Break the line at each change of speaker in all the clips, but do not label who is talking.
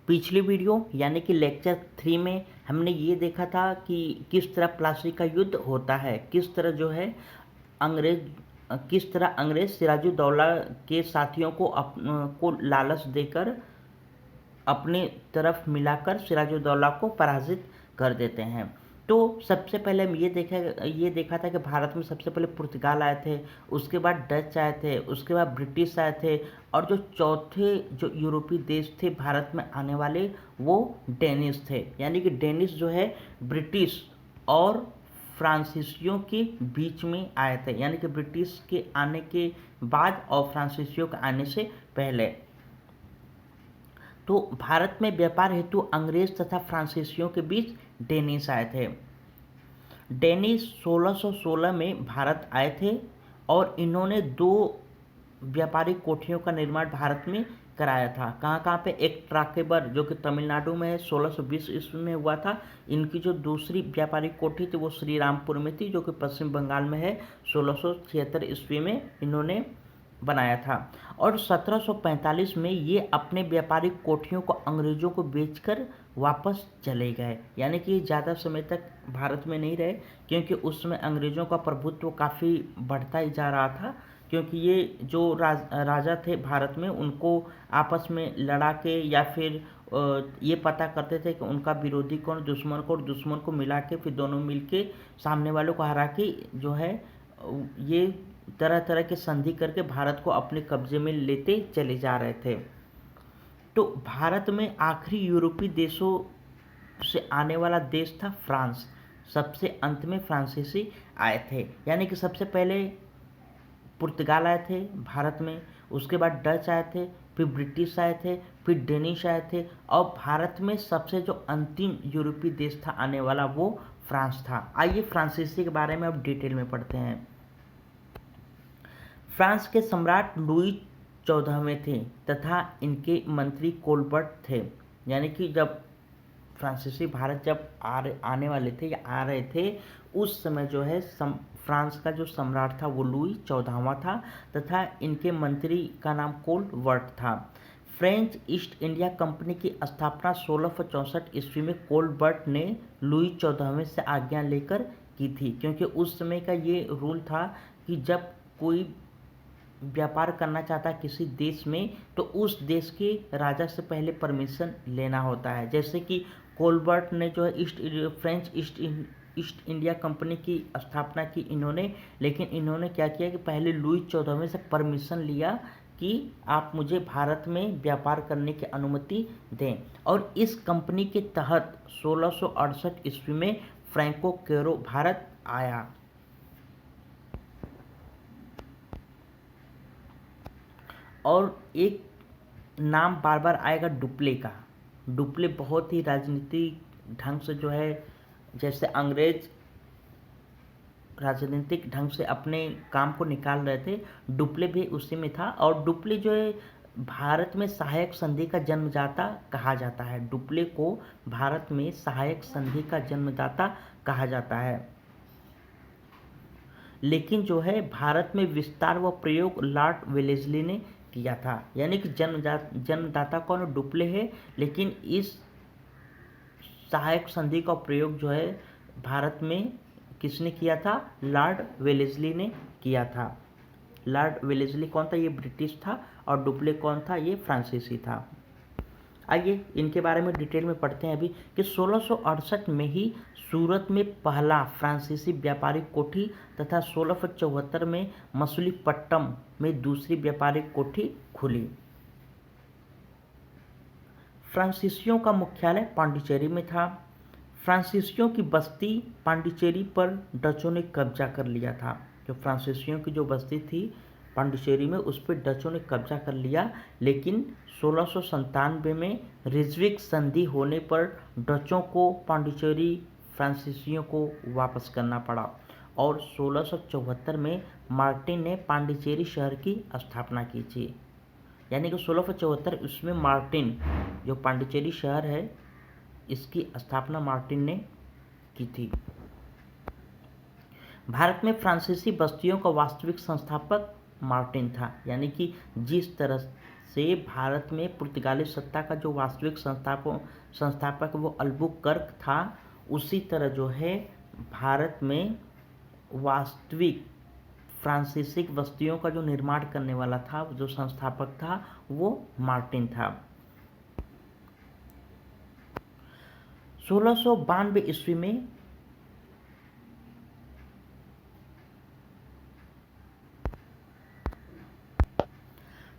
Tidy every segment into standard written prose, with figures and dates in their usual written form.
पिछली वीडियो यानी कि लेक्चर 3 में हमने ये देखा था कि किस तरह प्लासी का युद्ध होता है, किस तरह जो है अंग्रेज सिराजुद्दौला के साथियों को लालच देकर अपनी तरफ मिलाकर सिराजुद्दौला को पराजित कर देते हैं। तो सबसे पहले हम ये देखा था कि भारत में सबसे पहले पुर्तगाल आए थे, उसके बाद डच आए थे, उसके बाद ब्रिटिश आए थे, और जो चौथे जो यूरोपीय देश थे भारत में आने वाले वो डेनिश थे। यानी कि डेनिश जो है ब्रिटिश और फ्रांसीसियों के बीच में आए थे, यानी कि ब्रिटिश के आने के बाद और फ्रांसीसियों के आने से पहले। तो भारत में व्यापार हेतु अंग्रेज तथा फ्रांसीसियों के बीच डेनिश आए थे। डेनिश 1616 में भारत आए थे और इन्होंने 2 व्यापारिक कोठियों का निर्माण भारत में कराया था। कहाँ पे? एक ट्राकेबर जो कि तमिलनाडु में है, 1620 ईस्वी में हुआ था। इनकी जो दूसरी व्यापारिक कोठी थी वो श्री रामपुर में थी, जो कि पश्चिम बंगाल में है। 1676 ईस्वी में इन्होंने बनाया था और 1745 में ये अपने व्यापारिक कोठियों को अंग्रेजों को बेचकर वापस चले गए। यानी कि ज़्यादा समय तक भारत में नहीं रहे, क्योंकि उस समय अंग्रेजों का प्रभुत्व काफ़ी बढ़ता ही जा रहा था। क्योंकि ये जो राजा थे भारत में, उनको आपस में लड़ा के या फिर ये पता करते थे कि उनका विरोधी कौन, दुश्मन को, और दुश्मन को मिला के फिर दोनों मिलके सामने वालों को हरा के जो है ये तरह तरह के संधि करके भारत को अपने कब्जे में लेते चले जा रहे थे। तो भारत में आखिरी यूरोपीय देशों से आने वाला देश था फ्रांस। सबसे अंत में फ्रांसीसी आए थे। यानी कि सबसे पहले पुर्तगाल आए थे भारत में, उसके बाद डच आए थे, फिर ब्रिटिश आए थे, फिर डेनिश आए थे, और भारत में सबसे जो अंतिम यूरोपीय देश था आने वाला वो फ्रांस था। आइए फ्रांसीसी के बारे में अब डिटेल में पढ़ते हैं। फ्रांस के सम्राट लुई 14वें थे तथा इनके मंत्री कोलबर्ट थे। यानी कि जब फ्रांसीसी भारत जब आने वाले थे या आ रहे थे, उस समय जो है फ्रांस का जो सम्राट था वो लुई 14वां था तथा इनके मंत्री का नाम कोलबर्ट था। फ्रेंच ईस्ट इंडिया कंपनी की स्थापना 1664 ईस्वी में कोलबर्ट ने लुई 14वें से आज्ञा लेकर की थी, क्योंकि उस समय का ये रूल था कि जब कोई व्यापार करना चाहता है किसी देश में, तो उस देश के राजा से पहले परमिशन लेना होता है। जैसे कि कोलबर्ट ने जो है फ्रेंच ईस्ट इंडिया कंपनी की स्थापना की इन्होंने, लेकिन इन्होंने क्या किया कि पहले लुई 14वें से परमिशन लिया कि आप मुझे भारत में व्यापार करने की अनुमति दें, और इस कंपनी के तहत 1668 ईस्वी में फ्रैंको कैरो भारत आया। और एक नाम बार बार आएगा डुप्ले का। डुप्ले बहुत ही राजनीतिक ढंग से जो है, जैसे अंग्रेज राजनीतिक ढंग से अपने काम को निकाल रहे थे, डुप्ले भी उसी में था। और डुप्ले जो है भारत में सहायक संधि का जन्मदाता कहा जाता है। डुप्ले को भारत में सहायक संधि का जन्मदाता कहा जाता है। लेकिन जो है भारत में विस्तार व प्रयोग लॉर्ड वेलेस्ली ने किया था। यानी कि जन्मदाता कौन? डुप्ले है, लेकिन इस सहायक संधि का प्रयोग जो है भारत में किसने किया था? लॉर्ड वेलेस्ली ने किया था। लॉर्ड वेलेस्ली कौन था? ये ब्रिटिश था। और डुप्ले कौन था? ये फ्रांसीसी था। आइए इनके बारे में डिटेल में पढ़ते हैं अभी कि 1668 में ही सूरत में पहला फ्रांसीसी व्यापारिक कोठी तथा 1674 में मछलीपट्टनम में दूसरी व्यापारिक कोठी खुली। फ्रांसीसियों का मुख्यालय पांडिचेरी में था। फ्रांसीसियों की बस्ती पांडिचेरी पर डचों ने कब्जा कर लिया था। जो फ्रांसीसियों की जो बस्ती थी पांडिचेरी में, उस पर डचों ने कब्जा कर लिया। लेकिन 1697 में रिज्विक संधि होने पर डचों को पांडिचेरी फ्रांसीसियों को वापस करना पड़ा, और 1674 में मार्टिन ने पांडिचेरी शहर की स्थापना की थी। यानी कि 1674 इसमें मार्टिन, जो पांडिचेरी शहर है, इसकी स्थापना मार्टिन ने की थी। भारत में फ्रांसीसी बस्तियों का वास्तविक संस्थापक मार्टिन था। यानी कि जिस तरह से भारत में पुर्तगाली सत्ता का जो वास्तविक संस्थापक वो अल्बुकर्क था, उसी तरह जो है भारत में वास्तविक फ्रांसीसी बस्तियों का जो निर्माण करने वाला था, जो संस्थापक था, वो मार्टिन था। 1692 ईस्वी में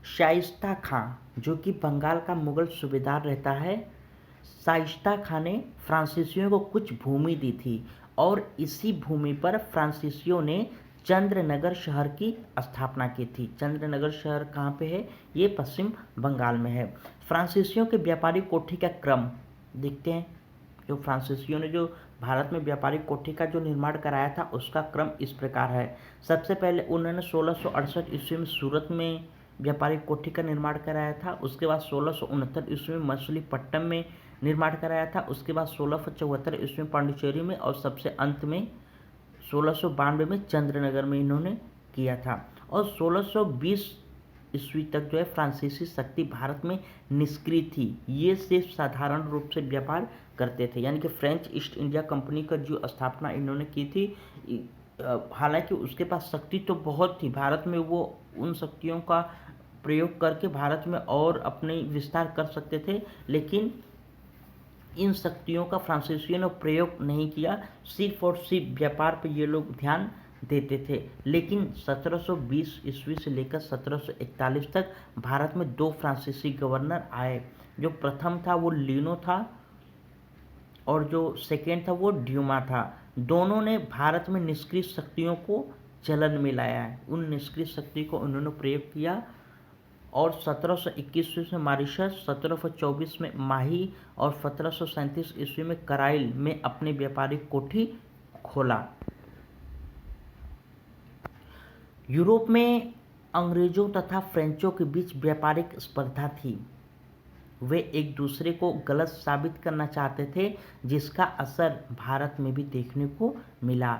शाइस्ता खां, जो कि बंगाल का मुगल सूबेदार रहता है, शाइस्ता खां ने फ्रांसीसियों को कुछ भूमि दी थी और इसी भूमि पर फ्रांसीसियों ने चंद्रनगर शहर की स्थापना की थी। चंद्रनगर शहर कहाँ पे है? ये पश्चिम बंगाल में है। फ्रांसीसियों के व्यापारिक कोठी का क्रम देखते हैं। जो फ्रांसीसियों ने जो भारत में व्यापारिक कोठी का जो निर्माण कराया था, उसका क्रम इस प्रकार है। सबसे पहले उन्होंने 1668 ईस्वी में सूरत में व्यापारिक कोठी का निर्माण कराया था। उसके बाद 1669 ईस्वी में मछलीपट्टनम में निर्माण कराया था। उसके बाद 1674 ईस्वी में पांडिचेरी में, और सबसे अंत में 1692 में चंद्रनगर में इन्होंने किया था। और 1620 ईस्वी तक जो है फ्रांसीसी शक्ति भारत में निष्क्रिय थी। ये सिर्फ साधारण रूप से व्यापार करते थे, यानी कि फ्रेंच ईस्ट इंडिया कंपनी का जो स्थापना इन्होंने की थी, हालांकि उसके पास शक्ति तो बहुत थी भारत में, वो उन शक्तियों का प्रयोग करके भारत में और अपने विस्तार कर सकते थे, लेकिन इन शक्तियों का फ्रांसीसियों ने प्रयोग नहीं किया। सिर्फ और सिर्फ व्यापार पर ये लोग ध्यान देते थे। लेकिन 1720 ईस्वी से लेकर 1741 तक भारत में दो फ्रांसीसी गवर्नर आए। जो प्रथम था वो लीनो था और जो सेकेंड था वो ड्यूमा था। दोनों ने भारत में निष्क्रिय शक्तियों को चलन में लाया है। उन निष्क्रिय शक्ति को उन्होंने प्रयोग किया और 1721 में मॉरिशस, 1724 में माही और 1737 ईस्वी में कराइल में अपने व्यापारिक कोठी खोला। यूरोप में अंग्रेजों तथा फ्रेंचों के बीच व्यापारिक स्पर्धा थी। वे एक दूसरे को गलत साबित करना चाहते थे, जिसका असर भारत में भी देखने को मिला,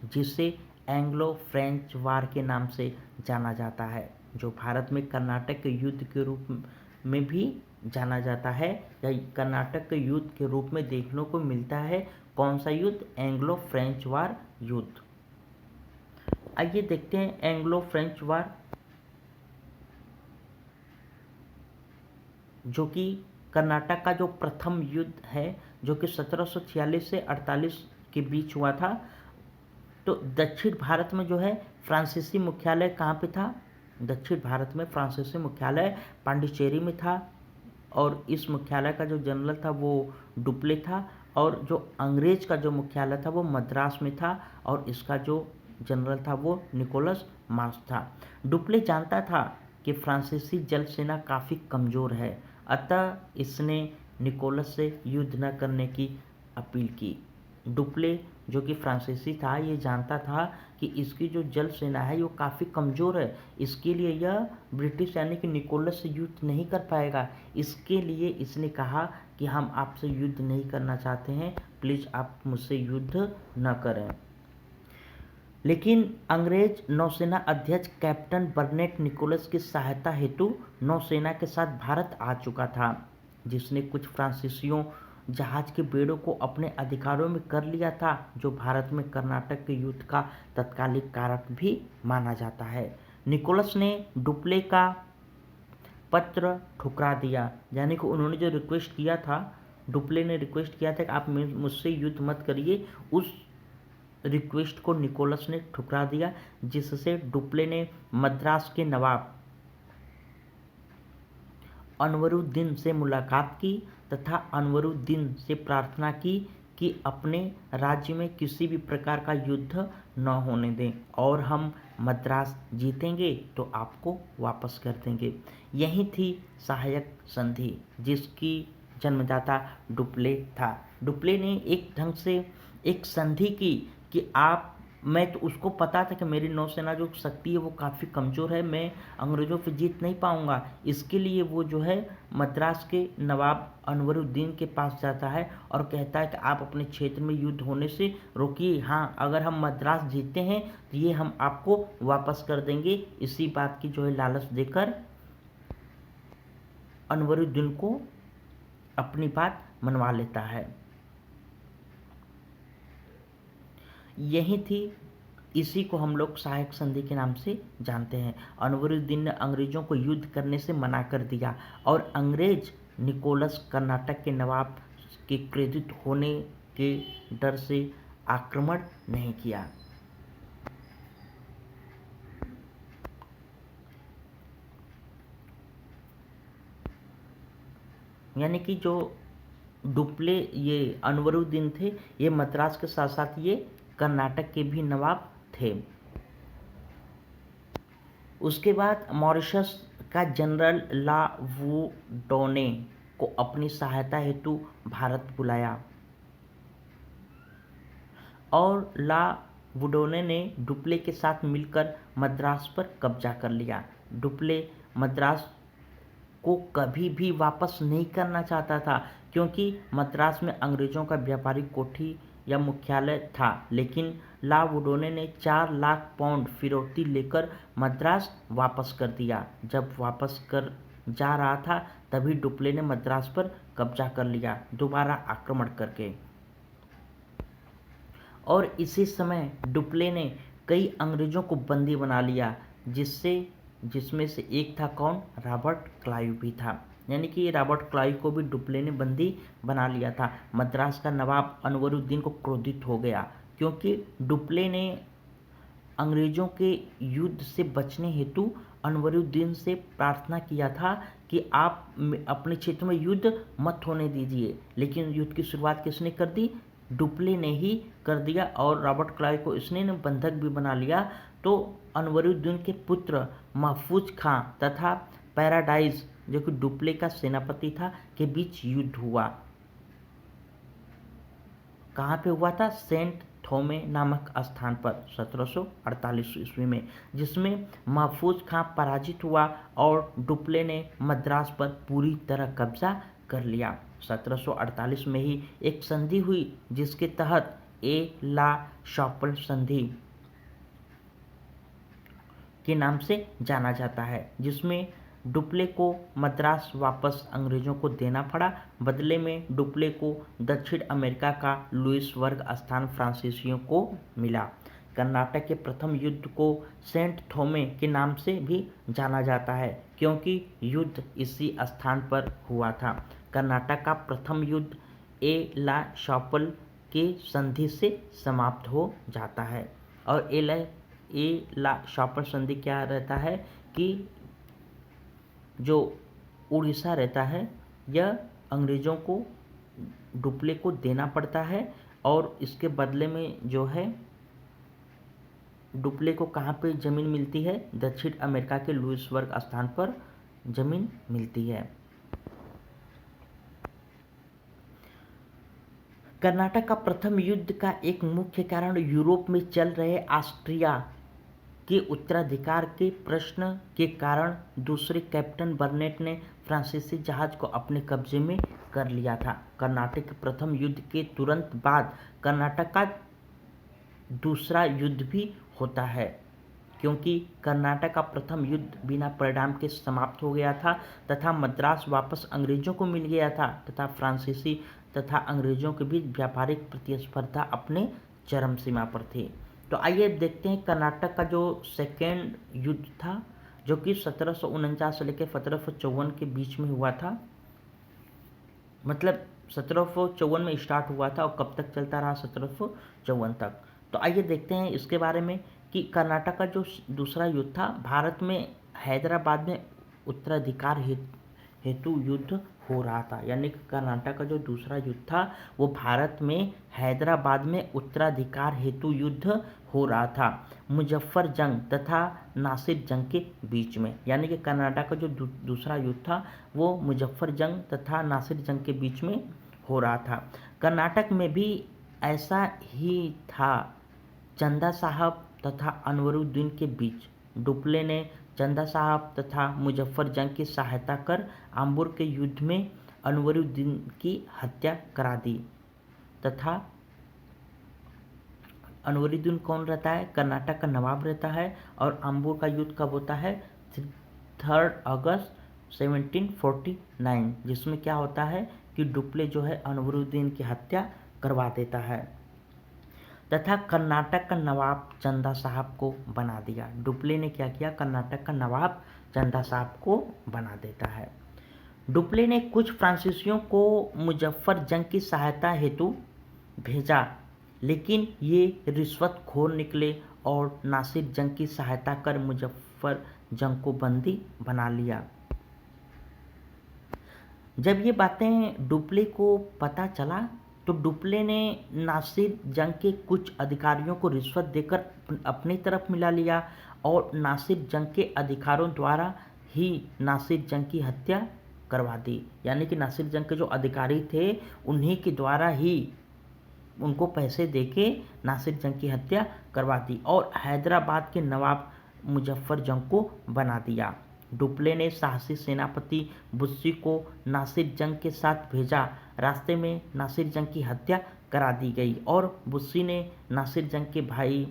जिसे एंग्लो फ्रेंच वार के नाम से जाना जाता है, जो भारत में कर्नाटक के युद्ध के रूप में भी जाना जाता है, या कर्नाटक के युद्ध के रूप में देखने को मिलता है। कौन सा युद्ध? एंग्लो फ्रेंच वार युद्ध। आइए देखते हैं एंग्लो फ्रेंच वार, जो कि कर्नाटक का जो प्रथम युद्ध है, जो कि 1746 से 48 के बीच हुआ था। तो दक्षिण भारत में जो है फ्रांसीसी मुख्यालय कहाँ पे था? दक्षिण भारत में फ्रांसीसी मुख्यालय पांडिचेरी में था, और इस मुख्यालय का जो जनरल था वो डुप्ले था, और जो अंग्रेज का जो मुख्यालय था वो मद्रास में था, और इसका जो जनरल था वो निकोलस मार्श था। डुप्ले जानता था कि फ्रांसीसी जल सेना काफ़ी कमज़ोर है, अतः इसने निकोलस से युद्ध न करने की अपील की। डुप्ले जो कि फ्रांसीसी था, ये जानता था कि इसकी जो जल सेना है वो काफ़ी कमज़ोर है, इसके लिए यह ब्रिटिश यानी कि निकोलस से युद्ध नहीं कर पाएगा। इसके लिए इसने कहा कि हम आपसे युद्ध नहीं करना चाहते हैं, प्लीज़ आप मुझसे युद्ध न करें। लेकिन अंग्रेज नौसेना अध्यक्ष कैप्टन बर्नेट निकोलस की सहायता हेतु नौसेना के साथ भारत आ चुका था, जिसने कुछ फ्रांसीसियों जहाज के बेड़ों को अपने अधिकारों में कर लिया था, जो भारत में कर्नाटक के युद्ध का तत्कालिक कारक भी माना जाता है। निकोलस ने डुप्ले का पत्र ठुकरा दिया, यानी कि उन्होंने जो रिक्वेस्ट किया था, डुप्ले ने रिक्वेस्ट किया था कि आप मुझसे युद्ध मत करिए, उस रिक्वेस्ट को निकोलस ने ठुकरा दिया, जिससे डुप्ले ने मद्रास के नवाब अनवरुद्दीन से मुलाकात की तथा अनवरुद्दीन से प्रार्थना की कि अपने राज्य में किसी भी प्रकार का युद्ध न होने दें, और हम मद्रास जीतेंगे तो आपको वापस कर देंगे। यही थी सहायक संधि, जिसकी जन्मदाता डुप्ले था। डुप्ले ने एक ढंग से एक संधि की कि मैं तो उसको पता था कि मेरी नौसेना जो शक्ति है वो काफ़ी कमज़ोर है, मैं अंग्रेज़ों पे जीत नहीं पाऊंगा। इसके लिए वो जो है मद्रास के नवाब अनवरुद्दीन के पास जाता है और कहता है कि आप अपने क्षेत्र में युद्ध होने से रोकिए, हाँ अगर हम मद्रास जीतते हैं तो ये हम आपको वापस कर देंगे। इसी बात की जो है लालच देकर अनवरुद्दीन को अपनी बात मनवा लेता है। यही थी, इसी को हम लोग सहायक संधि के नाम से जानते हैं। अनवरुद्दीन ने अंग्रेजों को युद्ध करने से मना कर दिया और अंग्रेज निकोलस कर्नाटक के नवाब के क्रेडिट होने के डर से आक्रमण नहीं किया। यानी कि जो डुप्ले ये अनवरुद्दीन थे, ये मद्रास के साथ साथ ये कर्नाटक के भी नवाब थे। उसके बाद मॉरिशस का जनरल ला वुडोने को अपनी सहायता हेतु भारत बुलाया और ला वुडोने ने डुप्ले के साथ मिलकर मद्रास पर कब्जा कर लिया। डुप्ले मद्रास को कभी भी वापस नहीं करना चाहता था, क्योंकि मद्रास में अंग्रेजों का व्यापारिक कोठी या मुख्यालय था, लेकिन ला वुडोने ने 4 लाख पाउंड फिरौती लेकर मद्रास वापस कर दिया। जब वापस कर जा रहा था तभी डुप्ले ने मद्रास पर कब्जा कर लिया, दोबारा आक्रमण करके। और इसी समय डुप्ले ने कई अंग्रेजों को बंदी बना लिया, जिसमें से एक था कौन? रॉबर्ट क्लाइव भी था। यानी कि रॉबर्ट क्लाइव को भी डुप्ले ने बंदी बना लिया था। मद्रास का नवाब अनवरुद्दीन को क्रोधित हो गया, क्योंकि डुप्ले ने अंग्रेजों के युद्ध से बचने हेतु अनवरुद्दीन से प्रार्थना किया था कि आप अपने क्षेत्र में युद्ध मत होने दीजिए, लेकिन युद्ध की शुरुआत किसने कर दी? डुप्ले ने ही कर दिया और रॉबर्ट क्लाइव को इसने बंधक भी बना लिया। तो अनवरुद्दीन के पुत्र महफूज खां तथा पैराडाइज, जो कि डुप्ले का सेनापति था, के बीच युद्ध हुआ। कहाँ पे हुआ था? सेंट थोमे नामक स्थान पर 1748 ईस्वी में, जिसमें महफूज खां पराजित हुआ और डुप्ले ने मद्रास पर पूरी तरह कब्जा कर लिया। 1748 में ही एक संधि हुई जिसके तहत ए ला शॉपल संधि के नाम से जाना जाता है, जिसमें डुप्ले को मद्रास वापस अंग्रेजों को देना पड़ा। बदले में डुप्ले को दक्षिण अमेरिका का लुइसबर्ग स्थान फ्रांसीसियों को मिला। कर्नाटक के प्रथम युद्ध को सेंट थोमे के नाम से भी जाना जाता है, क्योंकि युद्ध इसी स्थान पर हुआ था। कर्नाटक का प्रथम युद्ध ए ला शॉपल के संधि से समाप्त हो जाता है। और ए ला शॉपल संधि क्या रहता है कि जो उड़ीसा रहता है, यह अंग्रेजों को डुप्ले को देना पड़ता है और इसके बदले में जो है डुप्ले को कहाँ पे ज़मीन मिलती है? दक्षिण अमेरिका के लुइसबर्ग स्थान पर ज़मीन मिलती है। कर्नाटक का प्रथम युद्ध का एक मुख्य कारण यूरोप में चल रहे ऑस्ट्रिया के उत्तराधिकार के प्रश्न के कारण दूसरे कैप्टन बर्नेट ने फ्रांसीसी जहाज को अपने कब्जे में कर लिया था। कर्नाटक के प्रथम युद्ध के तुरंत बाद कर्नाटक का दूसरा युद्ध भी होता है, क्योंकि कर्नाटक का प्रथम युद्ध बिना परिणाम के समाप्त हो गया था तथा मद्रास वापस अंग्रेजों को मिल गया था तथा फ्रांसीसी तथा अंग्रेजों के बीच व्यापारिक प्रतिस्पर्धा अपने चरम सीमा पर थी। तो आइए देखते हैं कर्नाटक का जो सेकेंड युद्ध था, जो कि 1749 से लेकर 1754 के बीच में हुआ था। मतलब 1754 में स्टार्ट हुआ था और कब तक चलता रहा? 1754 तक। तो आइए देखते हैं इसके बारे में कि कर्नाटक का जो दूसरा युद्ध था, भारत में हैदराबाद में उत्तराधिकार हेतु युद्ध हो रहा था। यानी कि कर्नाटक का जो दूसरा युद्ध था वो भारत में हैदराबाद में उत्तराधिकार हेतु युद्ध हो रहा था, मुजफ्फर जंग तथा नासिर जंग के बीच में। यानी कि कर्नाटक का जो दूसरा युद्ध था वो मुजफ्फर जंग तथा नासिर जंग के बीच में हो रहा था। कर्नाटक में भी ऐसा ही था। चंदा साहब तथा अनवरुद्दीन के बीच डुप्ले ने चंदा साहब तथा मुजफ्फर जंग की सहायता कर आम्बुर के युद्ध में अनवरुद्दीन की हत्या करा दी तथा अनवरुद्दीन कौन रहता है? कर्नाटक का नवाब रहता है। और आम्बुर का युद्ध कब होता है? 3 अगस्त 1749, जिसमें क्या होता है कि डुप्ले जो है अनवरुद्दीन की हत्या करवा देता है तथा कर्नाटक का नवाब चंदा साहब को बना दिया। डुप्ले ने क्या किया, कर्नाटक का नवाब चंदा साहब को बना देता है। डुप्ले ने कुछ फ्रांसीसियों को मुजफ्फर जंग की सहायता हेतु भेजा, लेकिन ये रिश्वतखोर निकले और नासिर जंग की सहायता कर मुजफ्फर जंग को बंदी बना लिया। जब ये बातें डुप्ले को पता चला तो डुप्ले ने नासिर जंग के कुछ अधिकारियों को रिश्वत देकर अपनी तरफ मिला लिया और नासिर जंग के अधिकारियों द्वारा ही नासिर जंग की हत्या करवा दी। यानी कि नासिर जंग के जो अधिकारी थे उन्हीं के द्वारा ही उनको पैसे देके नासिर जंग की हत्या करवा दी और हैदराबाद के नवाब मुजफ्फर जंग को बना दिया। डुप्ले ने साहसी सेनापति बुस्सी को नासिर जंग के साथ भेजा। रास्ते में नासिर जंग की हत्या करा दी गई और बुस्सी ने नासिर जंग के भाई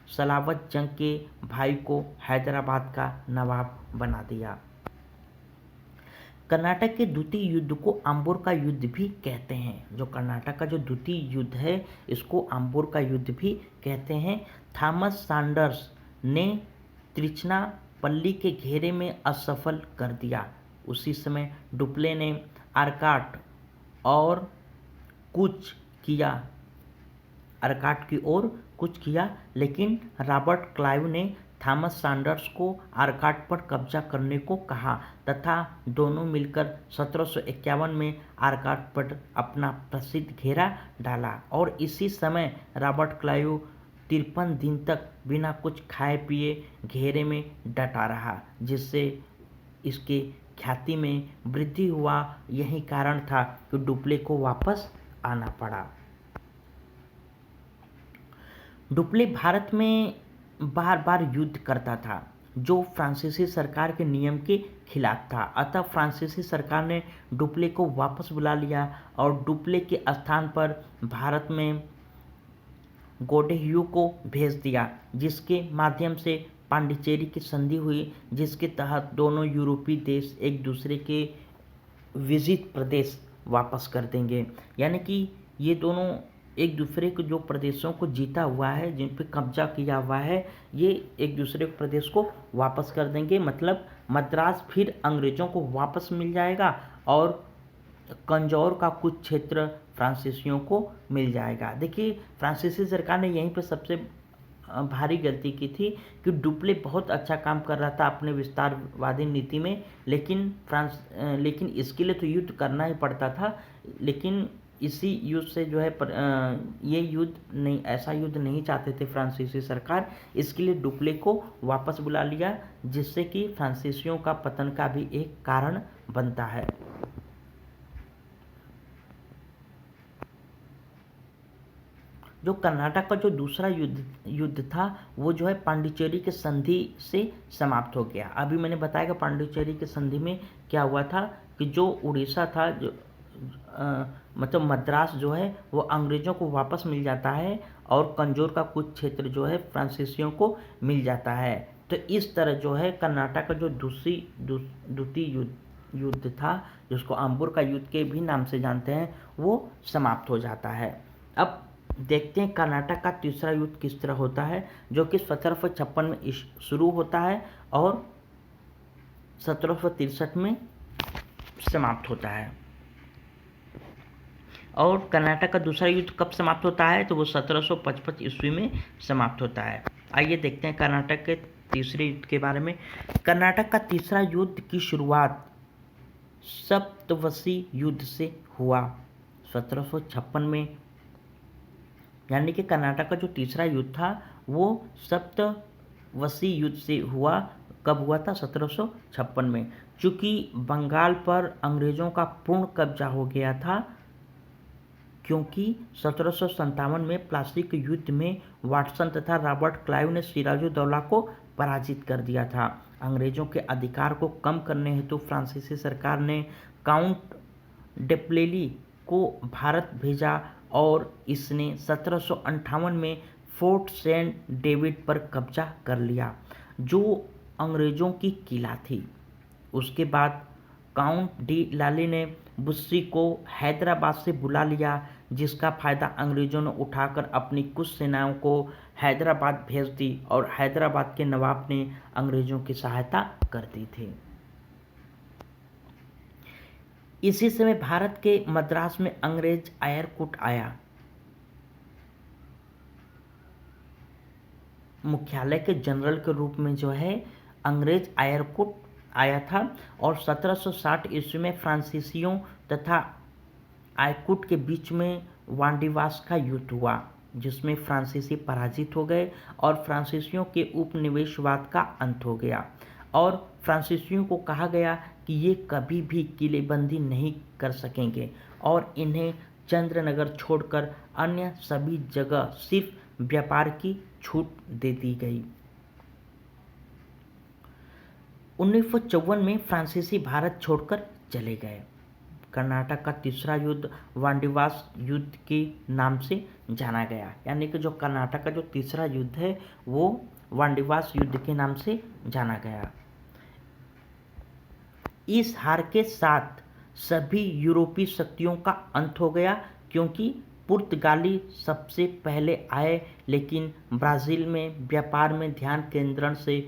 सलावत जंग के भाई को हैदराबाद का नवाब बना दिया। कर्नाटक के द्वितीय युद्ध को आम्बोर का युद्ध भी कहते हैं। जो कर्नाटक का जो द्वितीय युद्ध है इसको आम्बोर का युद्ध भी कहते हैं। थॉमस सैंडर्स ने त्रिचनापल्ली के घेरे में असफल कर दिया। उसी समय डुप्ले ने आरकाट और कुछ किया आरकाट की ओर कुछ किया, लेकिन रॉबर्ट क्लाइव ने थॉमस सैंडर्स को आरकाट पर कब्जा करने को कहा तथा दोनों मिलकर 1751 में आरकाट पर अपना प्रसिद्ध घेरा डाला और इसी समय रॉबर्ट क्लाइव 53 दिन तक बिना कुछ खाए पिए घेरे में डटा रहा, जिससे इसके ख्याति में वृद्धि हुआ। यही कारण था कि डुप्ले को वापस आना पड़ा। डुप्ले भारत में बार बार युद्ध करता था जो फ्रांसीसी सरकार के नियम के खिलाफ था, अतः फ्रांसीसी सरकार ने डुप्ले को वापस बुला लिया और डुप्ले के स्थान पर भारत में गोडेह्यू को भेज दिया, जिसके माध्यम से पांडिचेरी की संधि हुई, जिसके तहत दोनों यूरोपीय देश एक दूसरे के विजित प्रदेश वापस कर देंगे। यानी कि ये दोनों एक दूसरे के जो प्रदेशों को जीता हुआ है, जिन पे कब्जा किया हुआ है, ये एक दूसरे प्रदेश को वापस कर देंगे। मतलब मद्रास फिर अंग्रेज़ों को वापस मिल जाएगा और कंजौर का कुछ क्षेत्र फ्रांसीसियों को मिल जाएगा। देखिए, फ्रांसीसी सरकार ने यहीं पर सबसे भारी गलती की थी कि डुप्ले बहुत अच्छा काम कर रहा था अपने विस्तारवादी नीति में, लेकिन इसके लिए तो युद्ध करना ही पड़ता था। लेकिन इसी युद्ध से जो है ये युद्ध नहीं, ऐसा युद्ध नहीं चाहते थे फ्रांसीसी सरकार, इसके लिए डुप्ले को वापस बुला लिया, जिससे कि फ्रांसीसियों का पतन का भी एक कारण बनता है। जो कर्नाटक का जो दूसरा युद्ध था वो जो है पांडिचेरी के संधि से समाप्त हो गया। अभी मैंने बताया कि पांडिचेरी के संधि में क्या हुआ था कि जो उड़ीसा था, जो मतलब मद्रास जो है वो अंग्रेज़ों को वापस मिल जाता है और कंजौर का कुछ क्षेत्र जो है फ्रांसीसियों को मिल जाता है। तो इस तरह जो है कर्नाटक का जो द्वितीय युद्ध था, जिसको आम्बोर का युद्ध के भी नाम से जानते हैं, वो समाप्त हो जाता है। अब देखते हैं कर्नाटक का तीसरा युद्ध किस तरह होता है, जो कि 1756 में शुरू होता है और 1763 में समाप्त होता है। और कर्नाटक का दूसरा युद्ध कब समाप्त होता है, तो वो 1755 ईस्वी में समाप्त होता है। आइए देखते हैं कर्नाटक के तीसरे युद्ध के बारे में। कर्नाटक का तीसरा युद्ध की शुरुआत सप्तवसी युद्ध से हुआ 1756 में। यानी कि कर्नाटक का जो तीसरा युद्ध था वो सप्तवसी युद्ध से हुआ। कब हुआ था? 1756 में। चूँकि बंगाल पर अंग्रेज़ों का पूर्ण कब्जा हो गया था, क्योंकि 1757 में प्लासी के युद्ध में वाटसन तथा रॉबर्ट क्लाइव ने सिराजुद्दौला को पराजित कर दिया था। अंग्रेज़ों के अधिकार को कम करने हेतु फ्रांसीसी सरकार ने काउंट डेप्लेली को भारत भेजा और इसने 1758 में फोर्ट सेंट डेविड पर कब्जा कर लिया, जो अंग्रेज़ों की किला थी। उसके बाद काउंट डी लाली ने बुस्सी को हैदराबाद से बुला लिया, जिसका फायदा अंग्रेजों ने उठाकर अपनी कुछ सेनाओं को हैदराबाद भेज दी और हैदराबाद के नवाब ने अंग्रेजों की सहायता कर दी थी। इसी समय भारत के मद्रास में अंग्रेज आयरकुट आया। मुख्यालय के जनरल के रूप में जो है अंग्रेज आयरकुट आया था और 1760 ईस्वी में फ्रांसीसियों तथा आयरकुट के बीच में वांडीवास का युद्ध हुआ, जिसमें फ्रांसीसी पराजित हो गए और फ्रांसीसियों के उपनिवेशवाद का अंत हो गया और फ्रांसीसियों को कहा गया कि ये कभी भी किलेबंदी नहीं कर सकेंगे और इन्हें चंद्रनगर छोड़कर अन्य सभी जगह सिर्फ व्यापार की छूट दे दी गई। 1954 में फ्रांसीसी भारत छोड़कर चले गए। कर्नाटक का तीसरा युद्ध वांडीवास युद्ध के नाम से जाना गया, यानी कि जो कर्नाटक का जो तीसरा युद्ध है वो वांडीवास युद्ध के नाम से जाना गया। इस हार के साथ सभी यूरोपीय शक्तियों का अंत हो गया, क्योंकि पुर्तगाली सबसे पहले आए, लेकिन ब्राज़ील में व्यापार में ध्यान केंद्रण से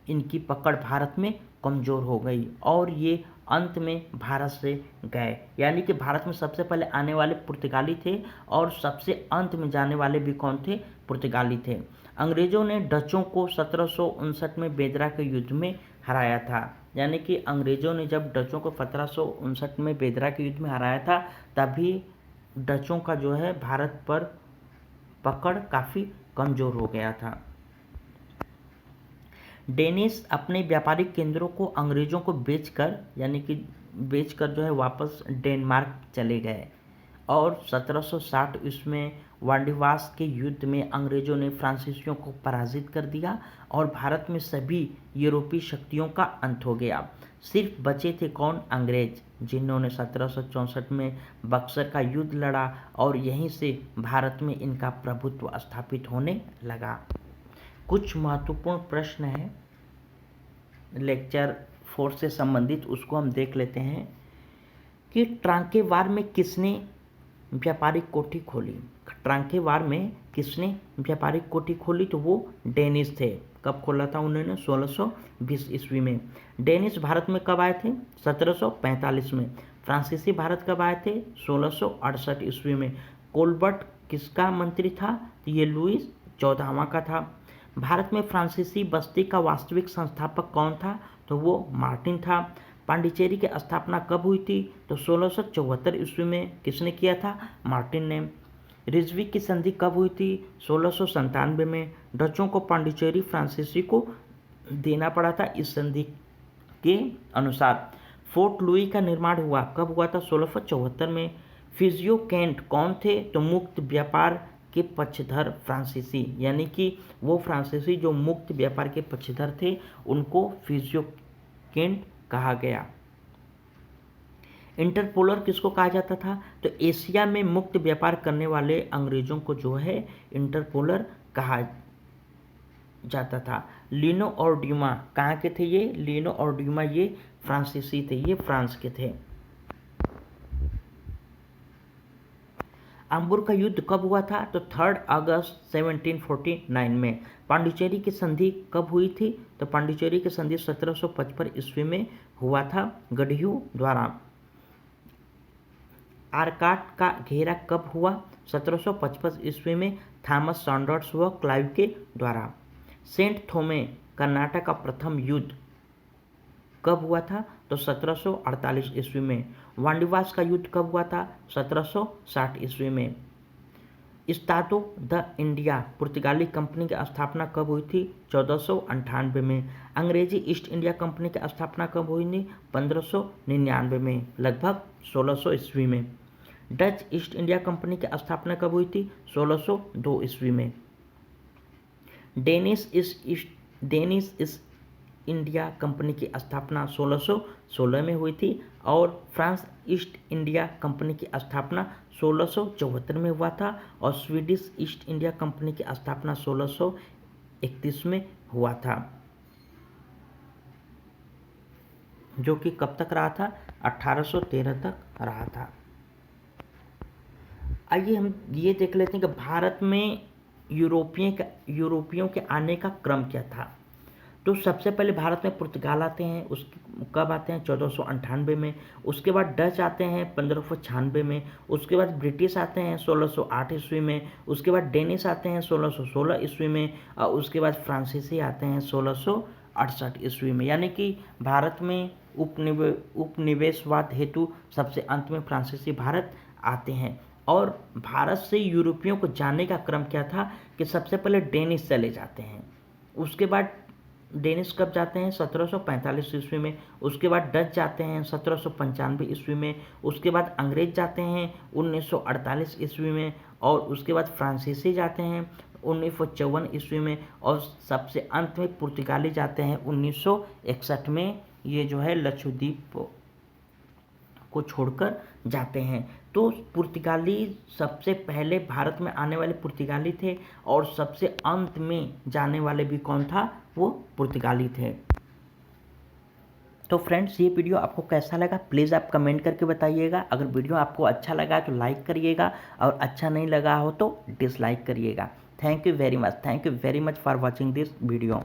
इनकी पकड़ भारत में कमज़ोर हो गई और ये अंत में भारत से गए। यानी कि भारत में सबसे पहले आने वाले पुर्तगाली थे और सबसे अंत में जाने वाले भी कौन थे? पुर्तगाली थे। अंग्रेज़ों ने डचों को 1759 में बेदरा के युद्ध में हराया था। यानी कि अंग्रेज़ों ने जब डचों को 1759 में बेदरा के युद्ध में हराया था, तभी डचों का जो है भारत पर पकड़ काफ़ी कमज़ोर हो गया था। डेनिश अपने व्यापारिक केंद्रों को अंग्रेज़ों को बेचकर जो है वापस डेनमार्क चले गए और 1760 ईस्वी में वांडीवास के युद्ध में अंग्रेज़ों ने फ्रांसीसियों को पराजित कर दिया और भारत में सभी यूरोपीय शक्तियों का अंत हो गया। सिर्फ बचे थे कौन? अंग्रेज, जिन्होंने 1764 में बक्सर का युद्ध लड़ा और यहीं से भारत में इनका प्रभुत्व स्थापित होने लगा। कुछ महत्वपूर्ण प्रश्न हैं लेक्चर 4 से संबंधित, उसको हम देख लेते हैं कि ट्रांकेवार में किसने व्यापारिक कोठी खोली? ट्रांकेवार में किसने व्यापारिक कोठी खोली? तो वो डेनिश थे। कब खोला था उन्होंने? 1620 ईस्वी में। डेनिश भारत में कब आए थे? 1745 में। फ्रांसीसी भारत कब आए थे? 1668 ईस्वी में। कोलबर्ट किसका मंत्री था? तो ये लुईस 14वां का था। भारत में फ्रांसीसी बस्ती का वास्तविक संस्थापक कौन था? तो वो मार्टिन था। पांडिचेरी की स्थापना कब हुई थी? तो 1674 ईस्वी में। किसने किया था? मार्टिन ने। रिजवी की संधि कब हुई थी? 1697 में। डचों को पांडिचेरी फ्रांसीसी को देना पड़ा था इस संधि के अनुसार। फोर्ट लुई का निर्माण हुआ कब हुआ था? 1674 में। फिजियो केंट कौन थे? तो मुक्त व्यापार के पक्षधर फ्रांसीसी, यानी कि वो फ्रांसीसी जो मुक्त व्यापार के पक्षधर थे उनको फिजियो केंट कहा गया। इंटरपोलर किसको कहा जाता था? तो एशिया में मुक्त व्यापार करने वाले अंग्रेजों को जो है इंटरपोलर कहा जाता था। लिनो और ड्यूमा कहाँ के थे? ये लिनो और ड्यूमा ये फ्रांसीसी थे, ये फ्रांस के थे। अंबुर का युद्ध कब हुआ था? तो 3 अगस्त 1749 में। पांडिचेरी की संधि कब हुई थी? तो पांडिचेरी की संधि 1755 ईस्वी में हुआ था गढ़ियों द्वारा। आर्काट का घेरा कब हुआ? 1755 ईस्वी में थॉमस सैंडर्स व क्लाइव के द्वारा। सेंट थोमे कर्नाटक का प्रथम युद्ध कब हुआ था? तो 1748 ईस्वी में। वांडीवास का युद्ध कब हुआ था? 1760 ईस्वी में। इस्तादो द इंडिया पुर्तगाली कंपनी की स्थापना कब हुई थी? 1498 में। अंग्रेजी ईस्ट इंडिया कंपनी की स्थापना कब हुई थी? 1599 में, लगभग 1600 ईस्वी में। डच ईस्ट इंडिया कंपनी की स्थापना कब हुई थी? 1602 ईस्वी में। डेनिश ईस्ट इंडिया कंपनी की स्थापना 1616 में हुई थी और फ्रांस ईस्ट इंडिया कंपनी की स्थापना 1674 में हुआ था और स्वीडिश ईस्ट इंडिया कंपनी की स्थापना 1631 में हुआ था। जो कि कब तक रहा था, 1813 तक रहा था। आइए हम ये देख लेते हैं कि भारत में यूरोपियों के आने का क्रम क्या था। तो सबसे पहले भारत में पुर्तगाल आते हैं, उस कब आते हैं, 1498 में। उसके बाद डच आते हैं 1596 में। उसके बाद ब्रिटिश आते हैं 1608 ईस्वी में। उसके बाद डेनिश आते हैं 1616 ईस्वी में। और उसके बाद फ्रांसीसी आते हैं 1668 ईस्वी में। यानी कि भारत में उपनिवेशवाद हेतु सबसे अंत में फ्रांसीसी भारत आते हैं। और भारत से यूरोपियों को जाने का क्रम क्या था कि सबसे पहले डेनिश चले जाते हैं। उसके बाद डेनिश कब जाते हैं, 1745 ईस्वी में। उसके बाद डच जाते हैं 1795 ईस्वी में। उसके बाद अंग्रेज जाते हैं 1948 ईस्वी में। और उसके बाद फ्रांसीसी जाते हैं 1954 ईस्वी में। और सबसे अंत में पुर्तगाली जाते हैं 1961 में। ये जो है लक्षद्वीप को छोड़कर जाते हैं। तो पुर्तगाली सबसे पहले भारत में आने वाले पुर्तगाली थे, और सबसे अंत में जाने वाले भी कौन था, वो पुर्तगाली थे। तो फ्रेंड्स, ये वीडियो आपको कैसा लगा प्लीज़ आप कमेंट करके बताइएगा। अगर वीडियो आपको अच्छा लगा तो लाइक करिएगा, और अच्छा नहीं लगा हो तो डिसलाइक करिएगा। Thank you very much for watching this video.